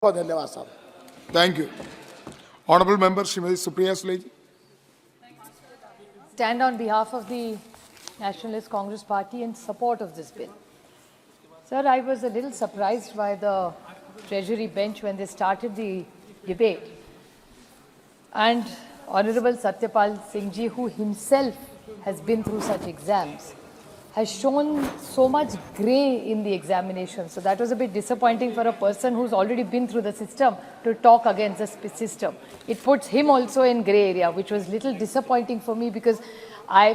बहुत धन्यवाद साहब. Thank you. Honorable Member Srimati Supriya Sule ji. Stand on behalf of the Nationalist Congress Party in support of this bill. Sir, I was a little surprised by the Treasury bench when they started the debate. And Honorable Satyapal Singh ji, who himself has been through such exams, has shown so much grey in the examination. So that was a bit disappointing for a person who's already been through the system to talk against the system. It puts him also in grey area, which was little disappointing for me because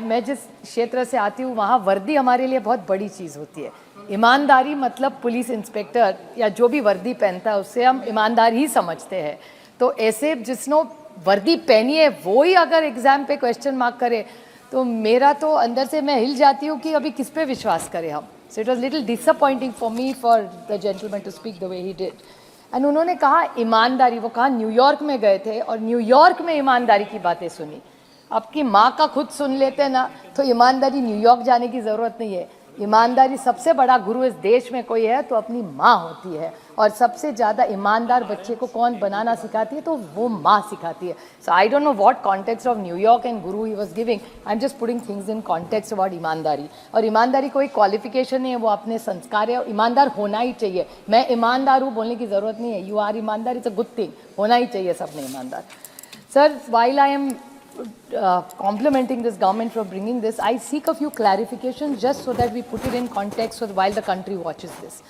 मैं जिस क्षेत्र से आती हूँ वहाँ वर्दी हमारे लिए बहुत बड़ी चीज़ होती है. ईमानदारी मतलब पुलिस इंस्पेक्टर या जो भी वर्दी पहनता है उससे हम ईमानदार ही समझते हैं. तो ऐसे जिसने वर्दी पहनी है वो ही अगर एग्जाम पे क्वेश्चन मार्क करे तो मेरा तो अंदर से मैं हिल जाती हूँ कि अभी किस पे विश्वास करें हम. So it was little disappointing for me for the gentleman to speak the way he did. And उन्होंने कहा ईमानदारी, वो कहा न्यूयॉर्क में गए थे और न्यूयॉर्क में ईमानदारी की बातें सुनी. आपकी माँ का खुद सुन लेते ना तो ईमानदारी न्यूयॉर्क जाने की ज़रूरत नहीं है. ईमानदारी सबसे बड़ा गुरु इस देश में कोई है तो अपनी माँ होती है, और सबसे ज़्यादा ईमानदार बच्चे को कौन बनाना सिखाती है तो वो माँ सिखाती है. So I don't know what context of New York and guru he was giving. I am just putting things in context about ईमानदारी. और ईमानदारी कोई क्वालिफिकेशन नहीं है, वो अपने संस्कार है. ईमानदार होना ही चाहिए. मैं ईमानदार हूँ बोलने की ज़रूरत नहीं है. यू आर ईमानदार, इट्स अ गुड थिंग. होना ही चाहिए सबने ईमानदार. Sir, while I am complimenting this government for bringing this, I seek a few clarifications just so that we put it in context so while the country watches this.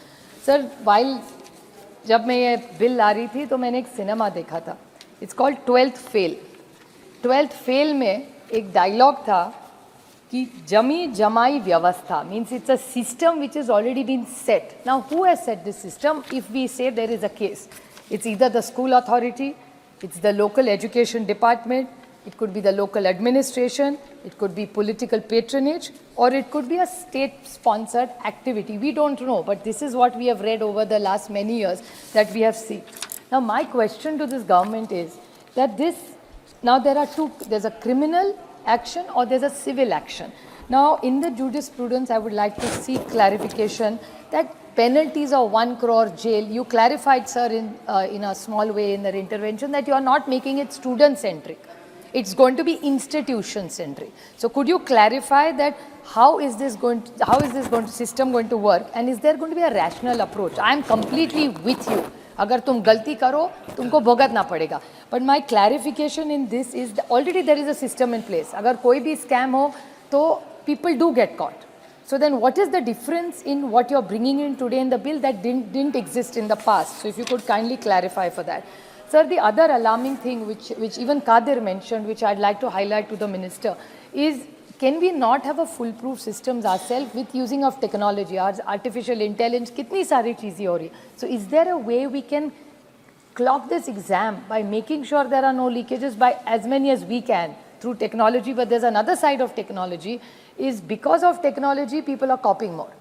Sir, while जब मैं ये bill ला रही थी तो मैंने एक cinema देखा था. It's called 12th Fail. 12th Fail में एक डायलॉग था कि जमी जमाई व्यवस्था means it's a system which has already been set. Now who has set this system? If we say there is a case, it's either the school authority, it's the local education department, it could be the local administration, it could be political patronage, or it could be a state-sponsored activity. We don't know, but this is what we have read over the last many years that we have seen. Now, my question to this government is that now there are two, there's a criminal action or there's a civil action. Now, in the jurisprudence, I would like to seek clarification that penalties of 1 crore jail, you clarified, sir, in a small way in the intervention that you are not making it student-centric. It's going to be institution-centric. So could you clarify that how is this system going to work, and is there going to be a rational approach? I am completely with you. अगर तुम गलती करो तुमको भुगतना पड़ेगा. But my clarification in this is that already there is a system in place. अगर कोई भी scam हो तो people do get caught. So then what is the difference in what you're bringing in today in the bill that didn't exist in the past? So if you could kindly clarify for that. Sir, the other alarming thing which even Kadir mentioned, which I'd like to highlight to the minister, is can we not have a foolproof systems ourselves with using of technology, artificial intelligence, kitni sari cheezein ho rahi. So is there a way we can clock this exam by making sure there are no leakages by as many as we can through technology? But there's another side of technology, is because of technology people are copying more.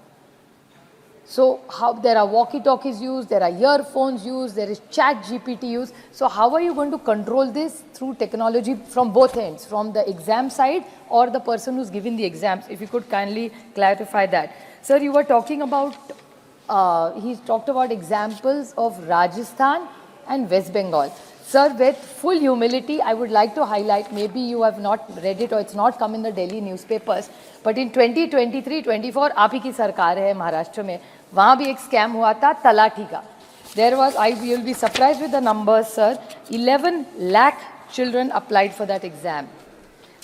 So how there are walkie-talkies used, there are earphones used, there is chat GPT used. So how are you going to control this through technology from both ends, from the exam side or the person who's giving the exams? If you could kindly clarify that. Sir, you were talking about, he talked about examples of Rajasthan and West Bengal. Sir, with full humility, I would like to highlight, maybe you have not read it or it's not come in the Delhi newspapers, but in 2023-24, आप ही की सरकार है महाराष्ट्र में, वहाँ भी एक scam हुआ था तलाठी का. There was, you will be surprised with the numbers, sir, 11 lakh children applied for that exam.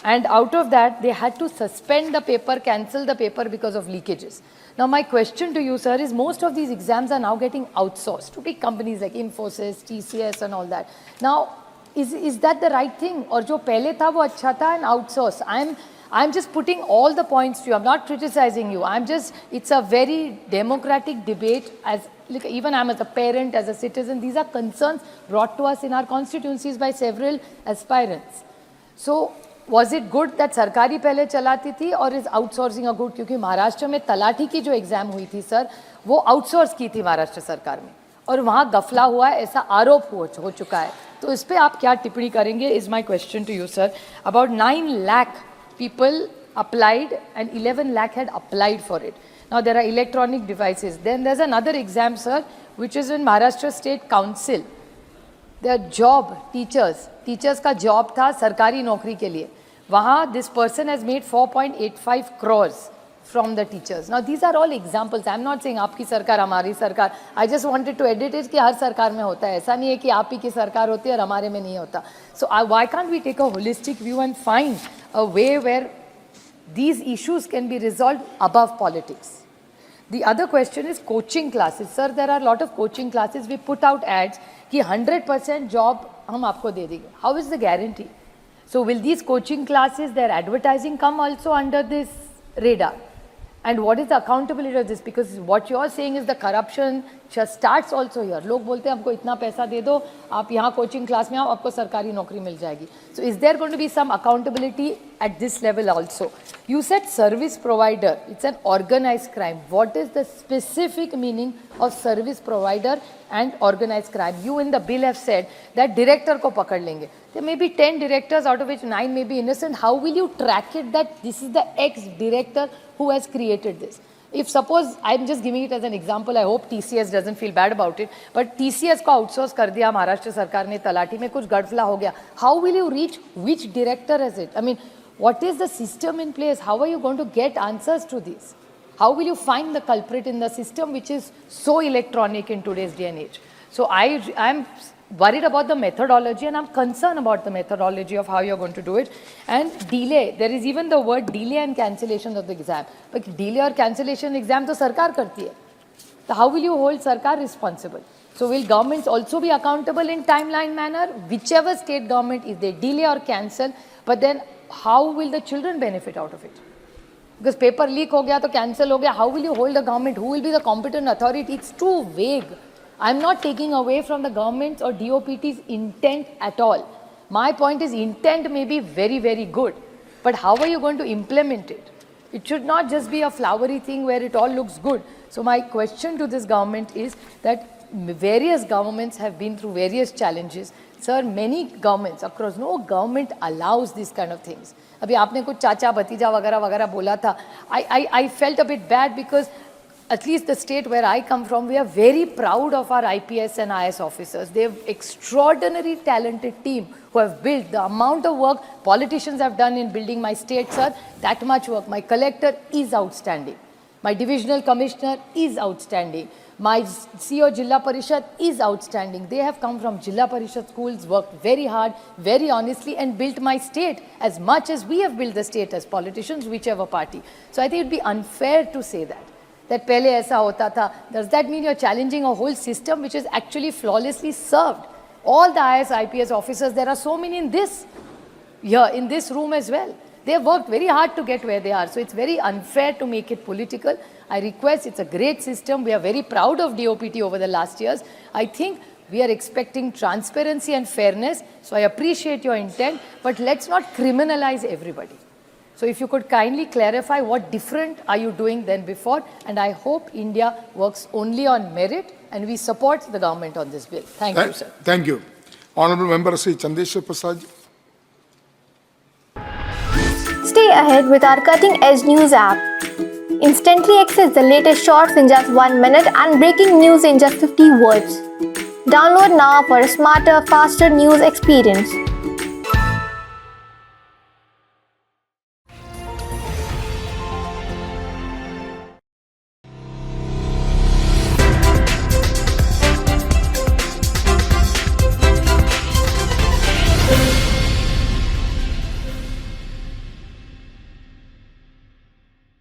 And out of that, they had to suspend the paper, cancel the paper because of leakages. Now, my question to you, sir, is most of these exams are now getting outsourced to big companies like Infosys, TCS and all that. Now, is that the right thing? Or jo pehle tha wo acha tha and outsource? I'm just putting all the points to you. I'm not criticizing you. It's a very democratic debate. Like, even I'm as a parent, as a citizen, these are concerns brought to us in our constituencies by several aspirants. So, was it good that सरकारी पहले चलाती थी और is outsourcing a good? क्योंकि महाराष्ट्र में तलाठी की जो exam हुई थी सर, वो आउटसोर्स की थी महाराष्ट्र सरकार में और वहाँ गफला हुआ है ऐसा आरोप हो चुका है. तो इस पे आप क्या टिप्पणी करेंगे? Is my question to you sir. About 9 lakh people applied and 11 lakh had applied for it. Now there are electronic devices. Then there's another exam, sir, which is in Maharashtra State Council. Their job, teachers का job था सरकारी नौकरी के लिए. वहाँ this person has made 4.85 crores from the teachers. Now these are all examples. I'm not saying आपकी सरकार हमारी सरकार. I just wanted to edit it कि हर सरकार में होता है. ऐसा नहीं है कि आप ही की सरकार होती है और हमारे में नहीं होता. So why can't we take a holistic view and find a way where these issues can be resolved above politics? The other question is coaching classes. Sir, there are a lot of coaching classes. We put out ads कि 100% job हम आपको दे देंगे. How is the guarantee? So will these coaching classes, their advertising come also under this radar? And what is the accountability of this? Because what you are saying is the corruption just starts also here. लोग बोलते हैं हमको इतना पैसा दे दो, आप यहाँ coaching class में आओ, आपको सरकारी नौकरी मिल जाएगी. So is there going to be some accountability at this level also? You said service provider. It's an organized crime. What is the specific meaning of service provider and organized crime? You in the bill have said that director को पकड़ लेंगे. There may be 10 directors out of which 9 may be innocent. How will you track it that this is the ex-director who has created this? If suppose, I'm just giving it as an example, I hope TCS doesn't feel bad about it, but TCS को outsource कर दिया महाराष्ट्र सरकार ने, तलाठी में कुछ गड़बड़ा हो गया. How will you reach which director is it? I mean, what is the system in place? How are you going to get answers to this? How will you find the culprit in the system which is so electronic in today's day and age? So I'm worried about the methodology and I'm concerned about the methodology of how you're going to do it. And delay, there is even the word delay and cancellation of the exam. But delay or cancellation exam to sarkar karti hai. So how will you hold sarkar responsible? So will governments also be accountable in timeline manner? Whichever state government, if they delay or cancel, but then how will the children benefit out of it? Because paper leak ho gaya to cancel ho gaya, how will you hold the government? Who will be the competent authority? It's too vague. I'm not taking away from the government's or DOPT's intent at all. My point is intent may be very, very good, but how are you going to implement it? It should not just be a flowery thing where it all looks good. So my question to this government is that various governments have been through various challenges. Sir, many governments across, no government allows these kind of things. अभी आपने कुछ चाचा भतीजा वगैरह वगैरह बोला था. I felt a bit bad because at least the state where I come from, we are very proud of our IPS and IS officers. They have extraordinary talented team who have built the amount of work politicians have done in building my state, sir, that much work. My collector is outstanding. My divisional commissioner is outstanding. My CEO Jilla Parishad is outstanding. They have come from Jilla Parishad schools, worked very hard, very honestly, and built my state as much as we have built the state as politicians, whichever party. So I think it would be unfair to say that pehle aisa hota tha. Does that mean you're challenging a whole system which is actually flawlessly served? All the IS, IPS officers, there are so many in this room as well. They have worked very hard to get where they are. So it's very unfair to make it political. I request, it's a great system. We are very proud of DOPT over the last years. I think we are expecting transparency and fairness. So I appreciate your intent, but let's not criminalize everybody. So if you could kindly clarify what different are you doing than before, and I hope India works only on merit, and we support the government on this bill. Thank you, sir. Thank you. Honorable Member Sri Chandeshwar Prasad. Stay ahead with our cutting-edge news app. Instantly access the latest shorts in just 1 minute and breaking news in just 50 words. Download now for a smarter, faster news experience.